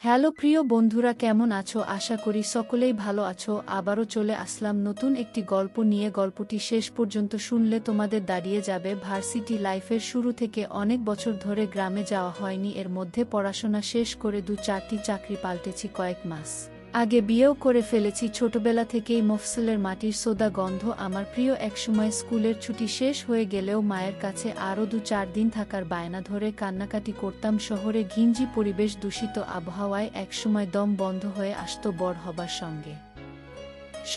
Hello প্রিয় বন্ধুরা, কেমন আছো? আশা করি সকলেই ভালো আছো। আবারও চলে আসলাম নতুন একটি গল্প নিয়ে। গল্পটি শেষ পর্যন্ত শুনলে তোমাদের দাঁড়িয়ে যাবে ভার্সিটি লাইফের শুরু থেকে অনেক বছর ধরে গ্রামে যাওয়া হয়নি। এর মধ্যে পড়াশোনা শেষ করে ২-৪টি চাকরি পাল্টেছি, কয়েক মাস আগে বিয়েও করে ফেলেছি। ছোটবেলা থেকেই মফস্বলের মাটির সোদা গন্ধ আমার প্রিয়। একসময় স্কুলের ছুটি শেষ হয়ে গেলেও মায়ের কাছে আরও ২-৪ দিন থাকার বায়না ধরে কান্নাকাটি করতাম। শহরে ঘিঞ্জি পরিবেশ, দূষিত আবহাওয়ায় একসময় দম বন্ধ হয়ে আসতো বড় হবার সঙ্গে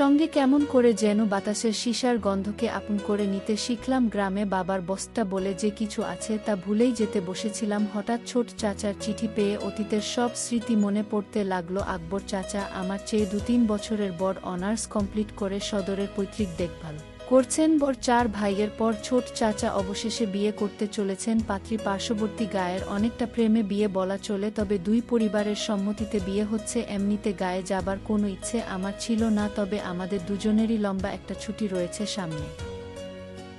সঙ্গে কেমন করে যেন বাতাসের সীসার গন্ধকে আপন করে নিতে শিখলাম। গ্রামে বাবার বস্তা বলে যে কিছু আছে তা ভুলেই যেতে বসেছিলাম। হঠাৎ ছোট চাচার চিঠি পেয়ে অতীতের সব স্মৃতি মনে পড়তে লাগলো। আকবর চাচা আমার চেয়ে ২-৩ বছরের বড়, অনার্স কমপ্লিট করে সদরের পৈতৃক দেখভাল করছেন। বড় ৪ ভাইয়ের পর ছোট চাচা অবশেষে বিয়ে করতে চলেছেন। পাত্রী পার্শ্ববর্তী গায়ের, অনেকটা প্রেমে বিয়ে বলা চলে, তবে দুই পরিবারের সম্মতিতে বিয়ে হচ্ছে। এমনিতে গায়ে যাবার কোনো ইচ্ছে আমার ছিল না, তবে আমাদের দুজনেরই লম্বা একটা ছুটি রয়েছে সামনে।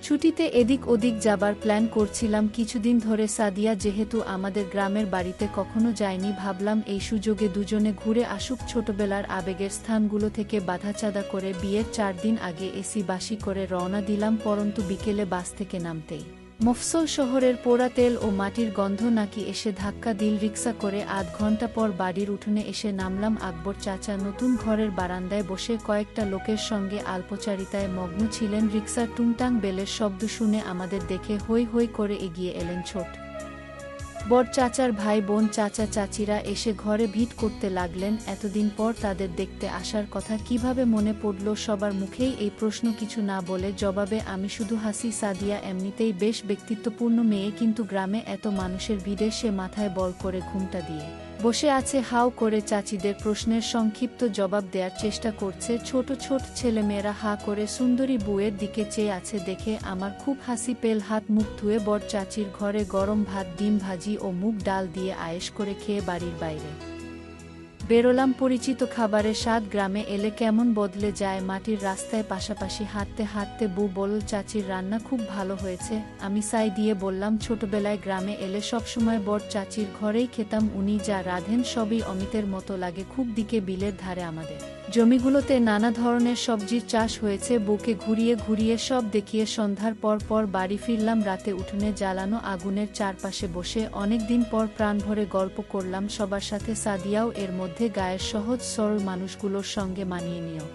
ছুটিতে এদিক ওদিক যাবার প্ল্যান করছিলাম কিছুদিন ধরে। সাদিয়া যেহেতু আমাদের গ্রামের বাড়িতে কখনো যায়নি, ভাবলাম এই সুযোগে দুজনে ঘুরে আসুক ছোটবেলার আবেগের স্থানগুলো থেকে। বাধাচাঁদা করে বিয়ের ৪ দিন আগে এসি বাসি করে রওনা দিলাম। পরন্তু বিকেলে বাস থেকে নামতেই মফস্বল শহরের পোড়া তেল ও মাটির গন্ধ নাকি এসে ধাক্কা দিল। রিকশা করে আধ ঘন্টা পর বাড়ির উঠোনে এসে নামলাম। আকবর চাচা নতুন ঘরের বারান্দায় বসে কয়েকটা লোকের সঙ্গে আলপচারিতায় মগ্ন ছিলেন। রিকশার টুংটাং বেলের শব্দ শুনে আমাদের দেখে হৈ হৈ করে এগিয়ে এলেন ছোট বড় চাচার ভাই বোন, চাচা চাচিরা এসে ঘরে ভিড় করতে লাগলেন। এতদিন পর তাদের দেখতে আসার কথা কিভাবে মনে পড়ল সবার মুখেই এই প্রশ্ন। কিছু না বলে জবাবে আমি শুধু হাসি। সাদিয়া এমনিতেই বেশ ব্যক্তিত্বপূর্ণ মেয়ে, কিন্তু গ্রামে এত মানুষের ভিড়ে সে মাথায় বল করে ঘুমটা দিয়ে বসে আছে হাউ করে। চাচিদের প্রশ্নের সংক্ষিপ্ত জবাব দেওয়ার চেষ্টা করছে। ছোট ছোট ছেলেমেয়েরা হা করে সুন্দরী বউয়ের দিকে চেয়ে আছে দেখে আমার খুব হাসি পেল। হাত মুখ ধুয়ে বড় চাচির ঘরে গরম ভাত, ডিম ভাজি ও মুগ ডাল দিয়ে আয়েশ করে খেয়ে বাড়ির বাইরে বেরোলাম। পরিচিত খাবারের স্বাদ গ্রামে এলে কেমন বদলে যায়। মাটির রাস্তায় পাশাপাশি হাঁটতে হাঁটতে বউ বলল, চাচির রান্না খুব ভালো হয়েছে। আমি সাই দিয়ে বললাম, ছোটবেলায় গ্রামে এলে সবসময় বড় চাচির ঘরেই খেতাম, উনি যা রাঁধেন সবই অমিতের মতো লাগে। খুব দিকে বিলের ধারে আমাদের জমিগুলোতে নানা ধরনের সবজির চাষ হয়েছে। বউকে ঘুরিয়ে ঘুরিয়ে সব দেখিয়ে সন্ধ্যার পর পর বাড়ি ফিরলাম। রাতে উঠোনে জ্বালানো আগুনের চারপাশে বসে অনেকদিন পর প্রাণ ভরে গল্প করলাম সবার সাথে। সাদিয়াও এর মধ্যে গায়ের সহজ সরল মানুষগুলোর সঙ্গে মানিয়ে নিও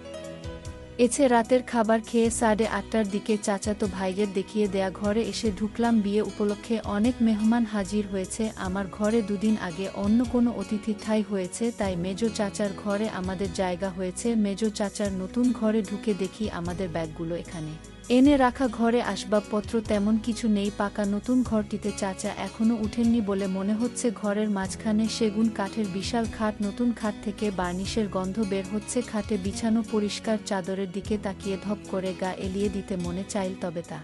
এছে। রাতের খাবার খেয়ে 8:30টার দিকে চাচাতো ভাইয়ের দেখিয়ে দেয়া ঘরে এসে ঢুকলাম। বিয়ে উপলক্ষে অনেক মেহমান হাজির হয়েছে। আমার ঘরে দুদিন আগে অন্য কোনো অতিথি ঠাঁই হয়েছে, তাই মেজো চাচার ঘরে আমাদের জায়গা হয়েছে। মেজো চাচার নতুন ঘরে ঢুকে দেখি আমাদের ব্যাগগুলো এখানে এনে রাখা। ঘরে আসবাবপত্র তেমন কিছু নেই। পাকা নতুন ঘরটিতে চাচা এখনো উঠেননি বলে মনে হচ্ছে। ঘরের মাঝখানে সেগুন কাঠের বিশাল খাট, নতুন খাট থেকে বার্নিশের গন্ধ বের হচ্ছে। খাটে বিছানো পরিষ্কার চাদরের দিকে তাকিয়ে ধপ করে গা এলিয়ে দিতে মনে চাইল, তবে তা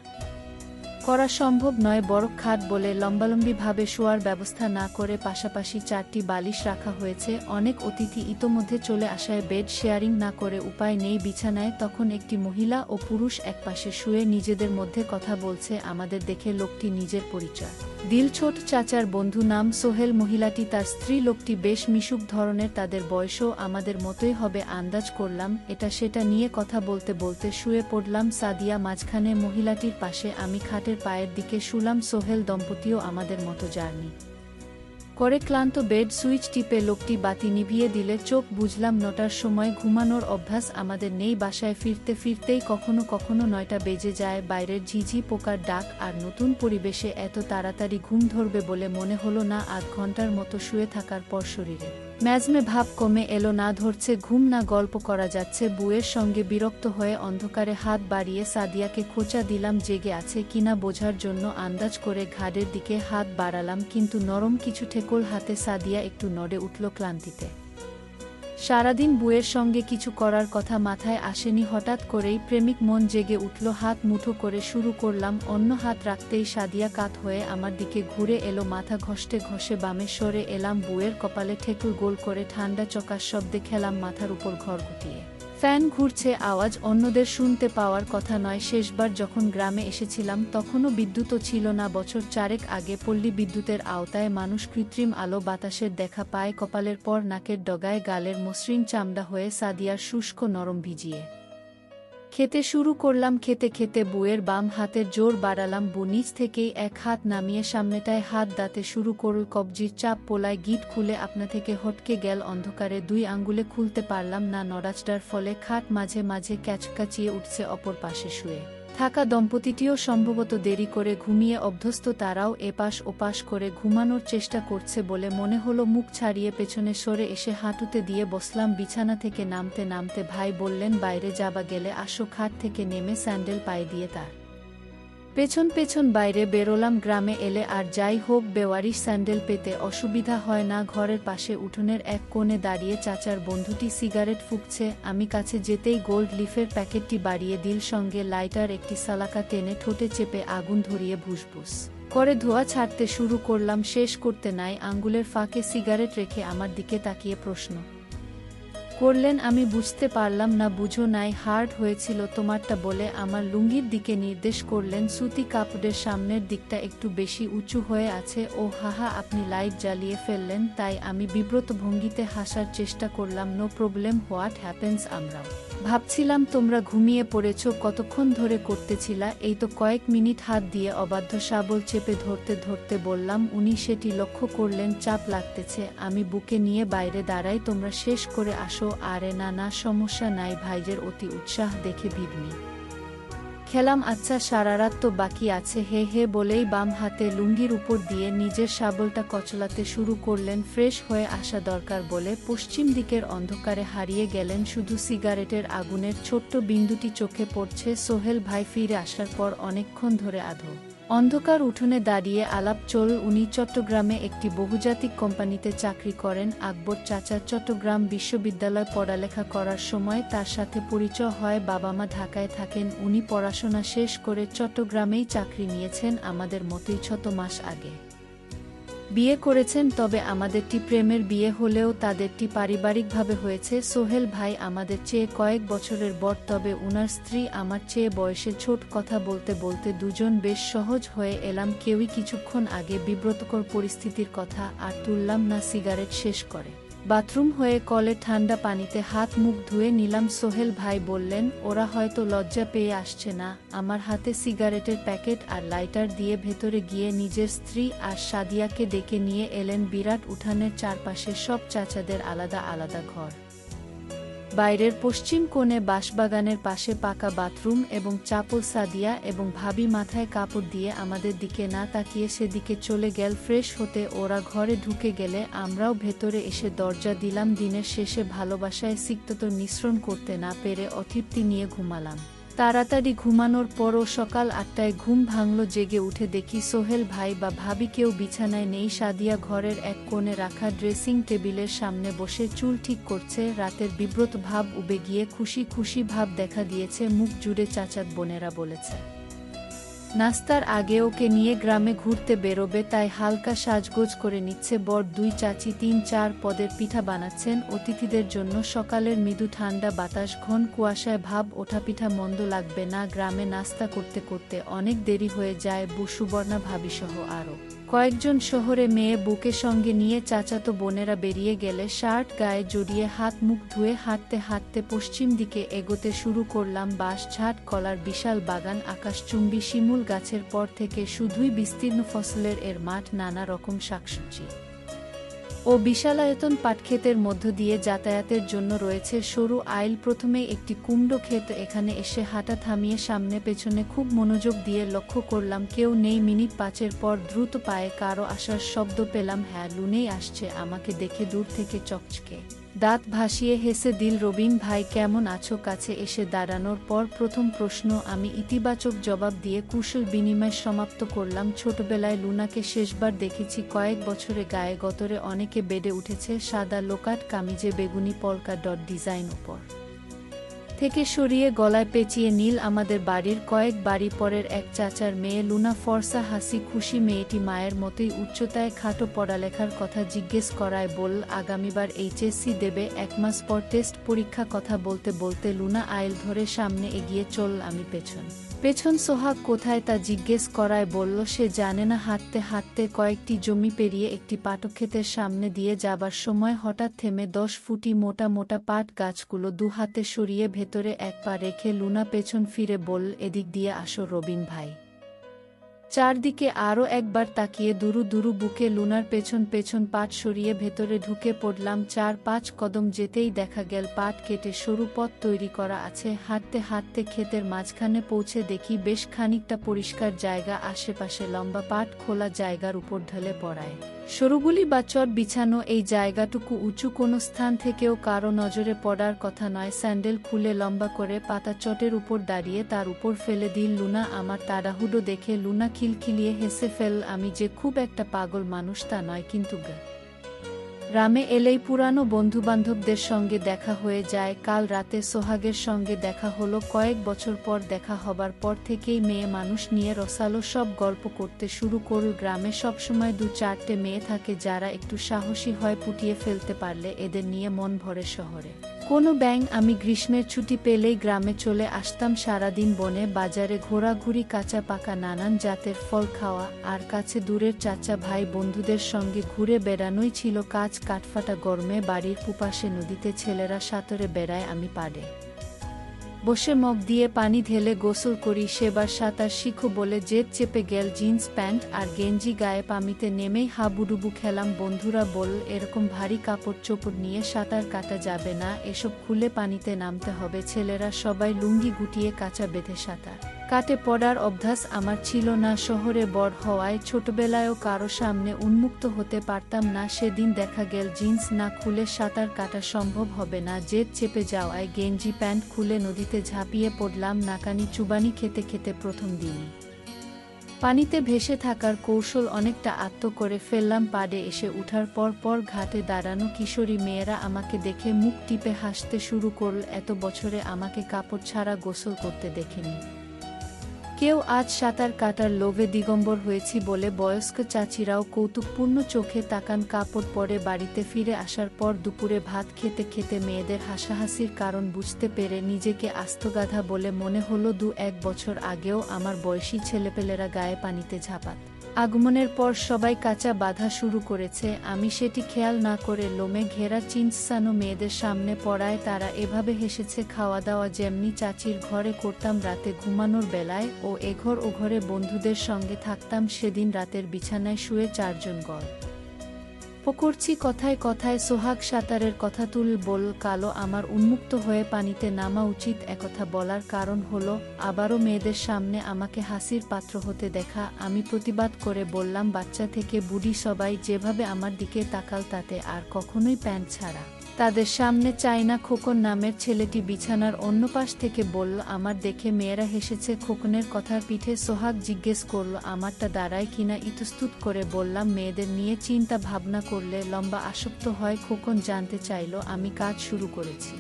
করা সম্ভব নয়। বড় খাট বলে লম্বালম্বিভাবে শোয়ার ব্যবস্থা না করে পাশাপাশি 4টি বালিশ রাখা হয়েছে। অনেক অতিথি ইতোমধ্যে চলে আসায় বেড শেয়ারিং না করে উপায় নেই। বিছানায় তখন একটি মহিলা ও পুরুষ একপাশে শুয়ে নিজেদের মধ্যে কথা বলছে। আমাদের দেখে লোকটি নিজের পরিচয় দিল, ছোট চাচার বন্ধু, নাম সোহেল। মহিলাটি তার স্ত্রী। লোকটি বেশ মিশুক ধরনের, তাদের বয়সও আমাদের মতোই হবে আন্দাজ করলাম। এটা সেটা নিয়ে কথা বলতে বলতে শুয়ে পড়লাম। সাদিয়া মাঝখানে, মহিলাটির পাশে, আমি খাটের পায়ের দিকে শুলাম। সোহেল দম্পতিও আমাদের মতো জার্নি করে ক্লান্ত। বেড সুইচ টিপে লোকটি বাতি নিভিয়ে দিলে চোখ বুঝলাম 9টার সময়। ঘুমানোর অভ্যাস আমাদের নেই। বাসায় ফিরতে ফিরতেই কখনো কখনো 9টা বেজে যায়। বাইরের ঝিঝি পোকার ডাক আর নতুন পরিবেশে এত তাড়াতাড়ি ঘুম ধরবে বলে মনে হলো না। আধ ঘন্টার মতো শুয়ে থাকার পর শরীরে ম্যাজমে ভাব কমে এলো। না ধরছে ঘুম, না গল্প করা যাচ্ছে। বউয়ের সঙ্গে বিরক্ত হয়ে অন্ধকারে হাত বাড়িয়ে সাদিয়াকে খোঁচা দিলাম। জেগে আছে কিনা বোঝার জন্য আন্দাজ করে ঘাড়ের দিকে হাত বাড়ালাম, কিন্তু নরম কিছু ঠেকল হাতে। সাদিয়া একটু নড়ে উঠল ক্লান্তিতে। সারাদিন বউয়ের সঙ্গে কিছু করার কথা মাথায় আসেনি। হঠাৎ করেই প্রেমিক মন জেগে উঠল। হাত মুঠো করে শুরু করলাম। অন্য হাত রাখতেই সাদিয়া কাত হয়ে আমার দিকে ঘুরে এলো। মাথা ঘষতে ঘষে বামে সরে এলাম। বউয়ের কপালে ঠেকুর গোল করে ঠান্ডা চকার শব্দে খেলাম। মাথার উপর ঘর গুটিয়ে ফ্যান ঘুরছে আওয়াজ অন্যদের শুনতে পাওয়ার কথা নয়। শেষবার যখন গ্রামে এসেছিলাম তখনও বিদ্যুৎও ছিল না। বছর 4 আগে পল্লী বিদ্যুতের আওতায় মানুষ কৃত্রিম আলো বাতাসের দেখা পায় কপালের পর নাকের ডগায়, গালের মসৃণ চামড়া হয়ে সাদিয়ার শুষ্ক নরম ভিজিয়ে খেতে শুরু করলাম। খেতে খেতে বুয়ের বাম হাতের জোর বাড়ালাম। বু নিচ থেকেই এক হাত নামিয়ে সামনেটায় হাত দাতে শুরু করল। কবজির চাপ পোলায় গিট খুলে আপনা থেকে হটকে গেল। অন্ধকারে 2 আঙ্গুলে খুলতে পারলাম না। নড়াচড়ার ফলে খাট মাঝে মাঝে ক্যাচকাচিয়ে উঠছে। অপর পাশে শুয়ে থাকা দম্পতিটিও সম্ভবত দেরি করে ঘুমিয়ে অভ্যস্ত। তারাও এপাশ ওপাশ করে ঘুমানোর চেষ্টা করছে বলে মনে হলো। মুখ ছাড়িয়ে পেছনে সরে এসে হাঁটুতে দিয়ে বসলাম। বিছানা থেকে নামতে নামতে ভাই বললেন, বাইরে যাবা গেলে আসো। খাট থেকে নেমে স্যান্ডেল পায়ে দিয়ে তার পেছন পেছন বাইরে বেরোলাম। গ্রামে এলে আর যাই হোক বেওয়ারিশ স্যান্ডেল পেতে অসুবিধা হয় না। ঘরের পাশে উঠোনের এক কোণে দাঁড়িয়ে চাচার বন্ধুটি সিগারেট ফুঁকছে। আমি কাছে যেতেই গোল্ড লিফের প্যাকেটটি বাড়িয়ে দিল, সঙ্গে লাইটার একটি সালাকা টেনে ঠোঁটে চেপে আগুন ধরিয়ে ভুসভুস করে ধোঁয়া ছাড়তে শুরু করলাম। শেষ করতে নাই আঙ্গুলের ফাঁকে সিগারেট রেখে আমার দিকে তাকিয়ে প্রশ্ন করলেন, আমি বুঝতে পারলাম না। বুঝো নাই হার্ড হয়েছিল তোমারটা বলে আমার লুঙ্গির দিকে নির্দেশ করলেন। সুতি কাপড়ের সামনের দিকটা একটু বেশি উঁচু হয়ে আছে। ও হাহা, আপনি লাইট জ্বালিয়ে ফেললেন। তাই আমি বিব্রত ভঙ্গিতে হাসার চেষ্টা করলাম। No problem, what happens. আমরাও ভাবছিলাম তোমরা ঘুমিয়ে পড়েছ। কতক্ষণ ধরে করতেছিলা? এই তো কয়েক মিনিট। হাত দিয়ে অবাধ্য শাবল চেপে ধরতে ধরতে বললাম। উনি সেটি লক্ষ্য করলেন। চাপ লাগতেছে। আমি বুকে নিয়ে বাইরে দাঁড়াই, তোমরা শেষ করে আসো। আরে না না, সমস্যা নাই। ভাইজের অতি উৎসাহ দেখে বিবনি খেলাম। আচ্ছা, সারারাত তো বাকি আছে। হে হে বলেই বাম হাতে লুঙ্গির উপর দিয়ে নিজের শাবলটা কচলাতে শুরু করলেন। ফ্রেশ হয়ে আসা দরকার বলে পশ্চিম দিকের অন্ধকারে হারিয়ে গেলেন। শুধু সিগারেটের আগুনের ছোট্ট বিন্দুটি চোখে পড়ছে। সোহেল ভাই ফিরে আসার পর অনেকক্ষণ ধরে আধো অন্ধকার উঠোনে দাঁড়িয়ে আলাপ চল। উনি চট্টগ্রামে একটি বহুজাতিক কোম্পানিতে চাকরি করেন। আকবর চাচার চট্টগ্রাম বিশ্ববিদ্যালয় পড়ালেখা করার সময় তার সাথে পরিচয় হয়। বাবা মা ঢাকায় থাকেন। উনি পড়াশোনা শেষ করে চট্টগ্রামেই চাকরি নিয়েছেন। আমাদের মতোই 6 মাস আগে বিয়ে করেছেন। তবে আমাদেরটি প্রেমের বিয়ে হলেও তাদেরটি পারিবারিকভাবে হয়েছে। সোহেল ভাই আমাদের চেয়ে কয়েক বছরের বড়, তবে উনার স্ত্রী আমার চেয়ে বয়সে ছোট। কথা বলতে বলতে দুজন বেশ সহজ হয়ে এলাম। কেউই কিছুক্ষণ আগে বিব্রতকর পরিস্থিতির কথা আর তুললাম না। সিগারেট শেষ করে বাথরুম হয়ে কলে ঠান্ডা পানিতে হাত মুখ ধুয়ে নিলাম। সোহেল ভাই বললেন, ওরা হয়তো লজ্জা পেয়ে আসছে না। আমার হাতে সিগারেটের প্যাকেট আর লাইটার দিয়ে ভেতরে গিয়ে নিজের স্ত্রী আর সাদিয়াকে ডেকে নিয়ে এলেন। বিরাট উঠানের চারপাশে সব চাচাদের আলাদা আলাদা ঘর। বাইরের পশ্চিম কোণে বাঁশবাগানের পাশে পাকা বাথরুম এবং চাপল। সাদিয়া এবং ভাবি মাথায় কাপড় দিয়ে আমাদের দিকে না তাকিয়ে সেদিকে চলে গেল ফ্রেশ হতে। ওরা ঘরে ঢুকে গেলে আমরাও ভেতরে এসে দরজা দিলাম। দিনের শেষে ভালোবাসায় সিক্ততা নিঃসরণ করতে না পেরে অতৃপ্তি নিয়ে ঘুমালাম। তাড়াতাড়ি ঘুমানোর পরও সকাল 8টায় ঘুম ভাঙল। জেগে উঠে দেখি সোহেল ভাই বা ভাবি কেউ বিছানায় নেই। সাদিয়া ঘরের এক কোণে রাখা ড্রেসিং টেবিলের সামনে বসে চুল ঠিক করছে। রাতের বিব্রত ভাব উবে গিয়ে খুশি খুশি ভাব দেখা দিয়েছে মুখ জুড়ে। চাচাত বোনেরা বলেছে নাস্তার আগে ওকে নিয়ে গ্রামে ঘুরতে বেরোবে, তাই হালকা সাজগোজ করে নিচ্ছে। বর 2 চাচি 3-4 পদের পিঠা বানাচ্ছেন অতিথিদের জন্য। সকালের মৃদু ঠান্ডা বাতাস, ঘন কুয়াশায় ভাব ওঠা পিঠা মন্দ লাগবে না। গ্রামে নাস্তা করতে করতে অনেক দেরি হয়ে যায়। সুবর্ণা ভাবিসহ আরও কয়েকজন শহরে মেয়ে বুকে সঙ্গে নিয়ে চাচাতো বোনেরা বেরিয়ে গেলে শার্ট গায়ে জড়িয়ে হাত মুখ ধুয়ে হাঁটতে হাঁটতে পশ্চিম দিকে এগোতে শুরু করলাম। বাঁশঝাড়, কলার বিশাল বাগান, আকাশচুম্বী শিমুল গাছের পর থেকে শুধুই বিস্তীর্ণ ফসলের এর মাঠ, নানা রকম শাকসবজি ও বিশালায়তন পাটক্ষেতের মধ্য দিয়ে যাতায়াতের জন্য রয়েছে সরু আইল। প্রথমেই একটি কুমড়ো ক্ষেত। এখানে এসে হাঁটা থামিয়ে সামনে পেছনে খুব মনোযোগ দিয়ে লক্ষ্য করলাম কেউ নেই। মিনিট 5 পর দ্রুত পায়ে কারো আসার শব্দ পেলাম। হ্যাঁ, লুনেই আসছে। আমাকে দেখে দূর থেকে চকচকে দাঁত ভাসিয়ে হেসে দিল, রবিন ভাই কেমন আছো? কাছে এসে দাঁড়ানোর পর প্রথম প্রশ্ন আমি ইতিবাচক জবাব দিয়ে কুশল বিনিময় সমাপ্ত করলাম। ছোটবেলায় লুনাকে শেষবার দেখেছি কয়েক বছরে। গায়ে গতরে অনেকে বেড়ে উঠেছে। সাদা লোকাট কামিজে বেগুনি পলকা ডট ডিজাইন উপর থেকে সরিয়ে গলায় পেঁচিয়ে নীল আমাদের বাড়ির কয়েক বাড়ি পরের এক চাচার মেয়ে লুনা ফর্সা হাসি খুশি মেয়েটি মায়ের মতোই উচ্চতায় খাটো পড়ালেখার কথা জিজ্ঞেস করায় বলল আগামীবার এইচএসসি দেবে 1 মাস পর টেস্ট পরীক্ষা কথা বলতে বলতে লুনা আইল ধরে সামনে এগিয়ে চল আমি পেছন সোহাগ কোথায় তা জিজ্ঞেস করায় বলল সে জানে না হাঁটতে হাঁটতে কয়েকটি জমি পেরিয়ে একটি পাটক্ষেতের সামনে দিয়ে যাবার সময় হঠাৎ থেমে 10 ফুটি মোটা মোটা পাট গাছগুলো দুহাতে সরিয়ে ভেতরে এক পা রেখে লুনা পেছন ফিরে বলল এদিক দিয়ে আসো রবিন ভাই। চারদিকে আরও একবার তাকিয়ে দুরু দুরু বুকে লুনার পেছন পাট সরিয়ে ভেতরে ঢুকে পড়লাম। 4-5 কদম যেতেই দেখা গেল পাট কেটে সরু পথ তৈরি করা আছে। হাঁটতে হাঁটতে ক্ষেতের মাঝখানে পৌঁছে দেখি বেশ খানিকটা পরিষ্কার জায়গা, আশেপাশে লম্বা পাট খোলা জায়গার উপর ঢলে পড়ায় সরুগুলি বা চট বিছানো। এই জায়গাটুকু উঁচু কোনো স্থান থেকেও কারো নজরে পড়ার কথা নয়। স্যান্ডেল খুলে লম্বা করে পাতা চটের উপর দাঁড়িয়ে তার উপর ফেলে দিল লুনা। আমার তাড়াহুড়ো দেখে লুনা খিলখিলিয়ে হেসে ফেল। আমি যে খুব একটা পাগল মানুষ তা নয়, কিন্তু গ্রামে এলেই পুরানো বন্ধুবান্ধবদের সঙ্গে দেখা হয়ে যায়। কাল রাতে সোহাগের সঙ্গে দেখা হলো। কয়েক বছর পর দেখা হবার পর থেকেই মেয়ে মানুষ নিয়ে রসালো সব গল্প করতে শুরু করল। গ্রামে সবসময় 2-4টে মেয়ে থাকে যারা একটু সাহসী হয়, পুটিয়ে ফেলতে পারলে এদের নিয়ে মন ভরে শহরে কোনো ব্যাঙ। আমি গ্রীষ্মের ছুটি পেলেই গ্রামে চলে আসতাম। সারাদিন বনে বাজারে ঘোরাঘুরি, কাঁচা পাকা নানান জাতের ফল খাওয়া, আর কাছে দূরের চাচা ভাই বন্ধুদের সঙ্গে ঘুরে বেড়ানোই ছিল কাজ। কাঠফাটা গরমে বাড়ির পুপাশে নদীতে ছেলেরা সাঁতরে বেড়ায়, আমি পাড়ে বসে মগ দিয়ে পানি ঢেলে গোসল করি। সেবার সাঁতার শিখো বলে জেদ চেপে গেল। জিন্স প্যান্ট আর গেঞ্জি গায়ে পানিতে নেমেই হাবুডুবু খেলাম। বন্ধুরা বলল এরকম ভারী কাপড় চোপড় নিয়ে সাঁতার কাটা যাবে না, এসব খুলে পানিতে নামতে হবে। ছেলেরা সবাই লুঙ্গি গুটিয়ে কাঁচা বেঁধে সাঁতার কাটে। পড়ার অভ্যাস আমার ছিল না। শহরে বড় হওয়ায় ছোটবেলায়ও কারো সামনে উন্মুক্ত হতে পারতাম না। সেদিন দেখা গেল জিন্স না খুলে সাঁতার কাটা সম্ভব হবে না। জেদ চেপে যাওয়ায় গেঞ্জি প্যান্ট খুলে নদীতে ঝাঁপিয়ে পড়লাম। নাকানি চুবানি খেতে খেতে প্রথম দিনই পানিতে ভেসে থাকার কৌশল অনেকটা আয়ত্ত করে ফেললাম। পাড়ে এসে উঠার পর ঘাটে দাঁড়ানো কিশোরী মেয়েরা আমাকে দেখে মুখ টিপে হাসতে শুরু করল। এত বছরে আমাকে কাপড় ছাড়া গোসল করতে দেখেনি কেউ। আজ সাঁতার কাটার লোভে দিগম্বর হয়েছি বলে বয়স্ক চাচিরাও কৌতুকপূর্ণ চোখে তাকান। কাপড় পরে বাড়িতে ফিরে আসার পর দুপুরে ভাত খেতে খেতে মেয়েদের হাসাহাসির কারণ বুঝতে পেরে নিজেকে আস্তগাধা বলে মনে হলো। 2-1 বছর আগেও আমার বয়সী ছেলেপেলেরা গায়ে পানিতে ঝাঁপাত আগমনের পর সবাই কাঁচা বাঁধা শুরু করেছে। আমি সেটি খেয়াল না করে লোমে ঘেরা চিনসানো মেয়েদের সামনে পড়ায় তারা এভাবে হেসেছে। খাওয়া দাওয়া যেমনি চাচির ঘরে করতাম রাতে ঘুমানোর বেলায়, ও এঘর ও ঘরে বন্ধুদের সঙ্গে থাকতাম। সেদিন রাতের বিছানায় শুয়ে 4 জন গল্প করছি। কথায় কথায় সোহাগ সাঁতারের কথা বলল। কালো আমার উন্মুক্ত হয়ে পানিতে নামা উচিত। একথা বলার কারণ হলো আবারও মেয়েদের সামনে আমাকে হাসির পাত্র হতে দেখা। আমি প্রতিবাদ করে বললাম বাচ্চা থেকে বুড়ি সবাই যেভাবে আমার দিকে তাকাল তাতে আর কখনোই প্যান্ট ছাড়া তাদের সামনে চাই না। খোকন নামের ছেলেটি বিছানার অন্য পাশ থেকে বলল আমার দেখে মেয়েরা হেসেছে। খোকনের কথার পিঠে সোহাগ জিজ্ঞেস করল আমারটা দাঁড়ায় কিনা। ইতস্তত করে বললাম মেয়েদের নিয়ে চিন্তা ভাবনা করলে লম্বা আসক্ত হয়। খোকন জানতে চাইল আমি কাজ শুরু করেছি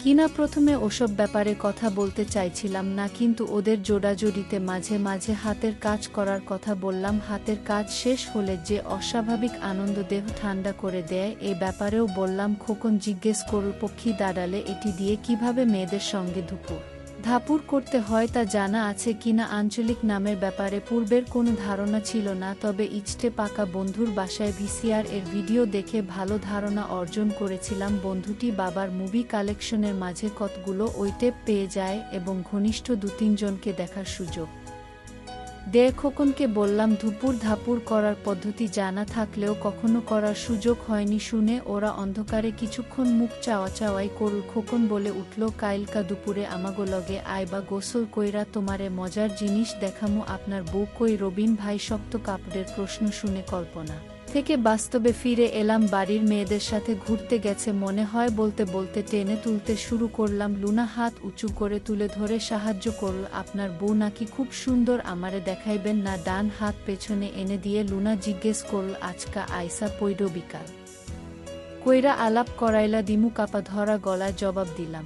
কিনা। প্রথমে ওসব ব্যাপারে কথা বলতে চাইছিলাম না, কিন্তু ওদের জোড়াজোড়িতে মাঝে মাঝে হাতের কাজ করার কথা বললাম। হাতের কাজ শেষ হলে যে অস্বাভাবিক আনন্দ দেহ ঠান্ডা করে দেয়, এ ব্যাপারেও বললাম। খোকন জিজ্ঞেস করল পক্ষী দাঁড়ালে এটি দিয়ে কিভাবে মেয়েদের সঙ্গে ধাপুর করতে হয় তা জানা আছে কিনা। আঞ্চলিক নামের ব্যাপারে পূর্বের কোনো ধারণা ছিল না, তবে ইচটে পাকা বন্ধুর বাসায় ভিসিআর এর ভিডিও দেখে ভালো ধারণা অর্জন করেছিলাম। বন্ধুটি বাবার মুভি কালেকশনের মাঝে কতগুলো ওই টেপ পেয়ে যায় এবং ঘনিষ্ঠ 2-3 জনকে দেখার সুযোগ দেয়। খোকনকে বললাম ধুপুর ধাপুর করার পদ্ধতি জানা থাকলেও কখনো করার সুযোগ হয়নি। শুনে ওরা অন্ধকারে কিছুক্ষণ মুখ চাওয়াই করল। খোকন বলে উঠল কাইলকা দুপুরে আমাগো লগে আইবা, গোসল কইরা তোমারে মজার জিনিস দেখামু। আপনার বউ কই? রবিন ভাই শক্ত কাপড়ের প্রশ্ন শুনে কল্পনা থেকে বাস্তবে ফিরে এলাম। বাড়ির মেয়েদের সাথে ঘুরতে গেছে মনে হয় বলতে বলতে টেনে তুলতে শুরু করলাম। লুনা হাত উঁচু করে তুলে ধরে সাহায্য করল। আপনার বউ নাকি খুব সুন্দর, আমারে দেখাইবেন না? ডান হাত পেছনে এনে দিয়ে লুনা জিজ্ঞেস করল আজকা আইসা পইডো বিকাল কইরা আলাপ করাইলা দিমু? কাপা ধরা গলায় জবাব দিলাম